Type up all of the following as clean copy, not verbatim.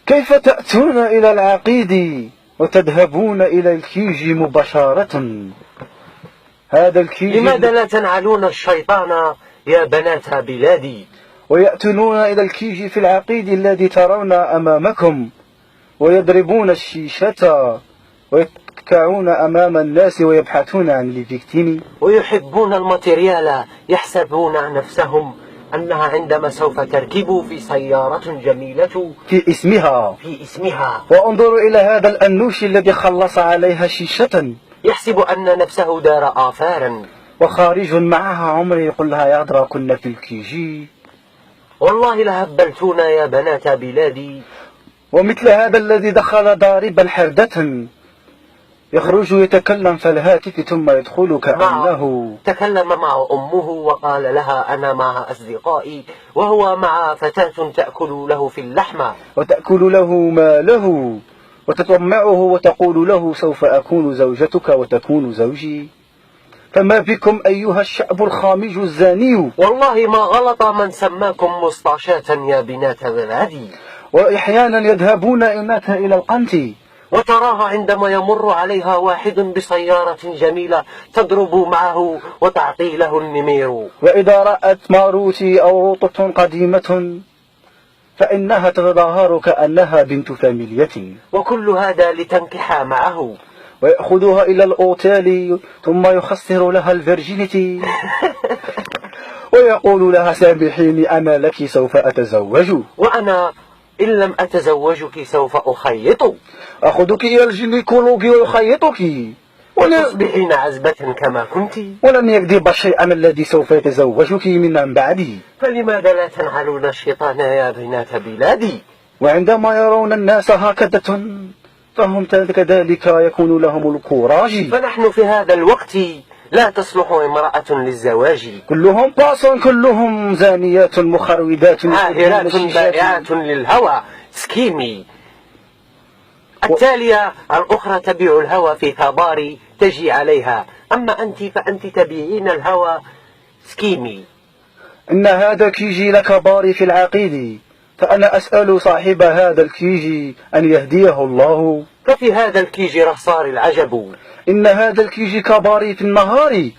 كيف تأتون إلى العقيد وتذهبون إلى الكيج مباشرة؟ هذا الكيج لماذا لا تنعلون الشيطان يا بنات بلادي؟ ويأتون إلى الكيج في العقيد الذي ترون أمامكم، ويضربون الشيشة ويتكعون أمام الناس ويبحثون عن الفيكتيم، ويحبون الماتيريال، يحسبون نفسهم أنها عندما سوف تركبوا في سيارة جميلة في اسمها. وانظروا إلى هذا الأنوش الذي خلص عليها شيشة، يحسب أن نفسه دار آثارا، وخارج معها عمر يقول لها يا أدرى كنا في الكيجي. والله لهبلتونا يا بنات بلادي. ومثل هذا الذي دخل ضاربا حردة يخرج يتكلم في الهاتف ثم يدخل كأنه تكلم مع أمه وقال لها أنا مع أصدقائي، وهو مع فتاة تأكل له في اللحمة وتأكل له ماله وتطمعه وتقول له سوف أكون زوجتك وتكون زوجي. فما بكم أيها الشعب الخامج الزاني؟ والله ما غلط من سماكم مستعشاة يا بنات بلادي. وأحيانا يذهبون إلى القنت، وتراها عندما يمر عليها واحد بسيارة جميلة تضرب معه وتعطي له النمير. وإذا رأت ماروتي أو قطة قديمة فإنها تتظاهر كأنها بنت فاميلية، وكل هذا لتنكح معه. ويأخذها إلى الأوتيل ثم يخسر لها الفيرجينيتي ويقول لها سامحيني أنا لك سوف أتزوج، وأنا إن لم أتزوجك سوف أخيط، أخذك إلى الجينيكولوج ويخيطك وتصبحين عزبة كما كنت، ولن يكذب شيئا الذي سوف يتزوجك من بعدي. فلماذا لا تنعلون الشيطان يا بنات بلادي؟ وعندما يرون الناس هكذا فهم كذلك يكون لهم الكوراج. فنحن في هذا الوقت لا تصلح امرأة للزواج، كلهم باصون، كلهم زانيات مخرودات عاهرات بائعات للهوى سكيمي. التالية الأخرى تبيع الهوى في كباري تجي عليها، أما أنت فأنت تبيعين الهوى سكيمي. إن هذا كيجي لكباري في العقيد، فأنا أسأل صاحب هذا الكيجي أن يهديه الله. ففي هذا الكيجي رصار العجب، إن هذا الكيجي كباري في النهار،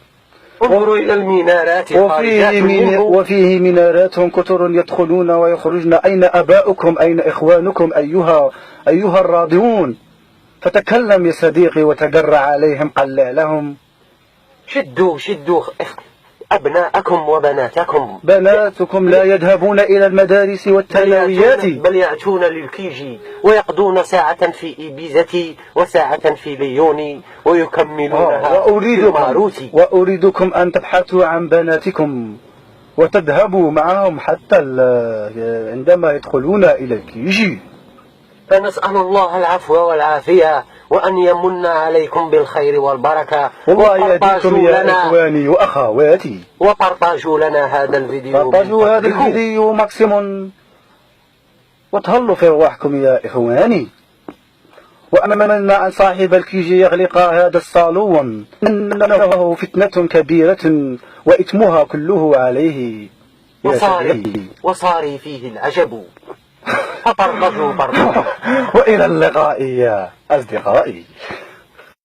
انظروا إلى المنارات وفيه منارات كثر يدخلون ويخرجون. أين أباؤكم؟ أين إخوانكم أيها الراضون؟ فتكلم يا صديقي وتجرع عليهم، قلع لهم. شدوا أبناءكم وبناتكم. بناتكم لا يذهبون إلى المدارس والثانويات، بل يأتون للكيجي ويقضون ساعة في إيبيزة وساعة في ليون ويكملونها في الماروتي. وأريدكم أن تبحثوا عن بناتكم وتذهبوا معهم حتى عندما يدخلون إلى الكيجي. فنسأل الله العفو والعافية وأن يمن عليكم بالخير والبركة. والله يهديكم يا إخواني وأخواتي، وبارطاجوا لنا هذا الفيديو، بارطاجوا هذا الفيديو ماكسيمون، وتهلوا في رواحكم يا إخواني. وأتمنى أن صاحب الكيجي يغلق هذا الصالون، إنه فتنة كبيرة وإثمها كله عليه وصاري فيه العجب. فطرقوا وإلى اللقاء يا أصدقائي.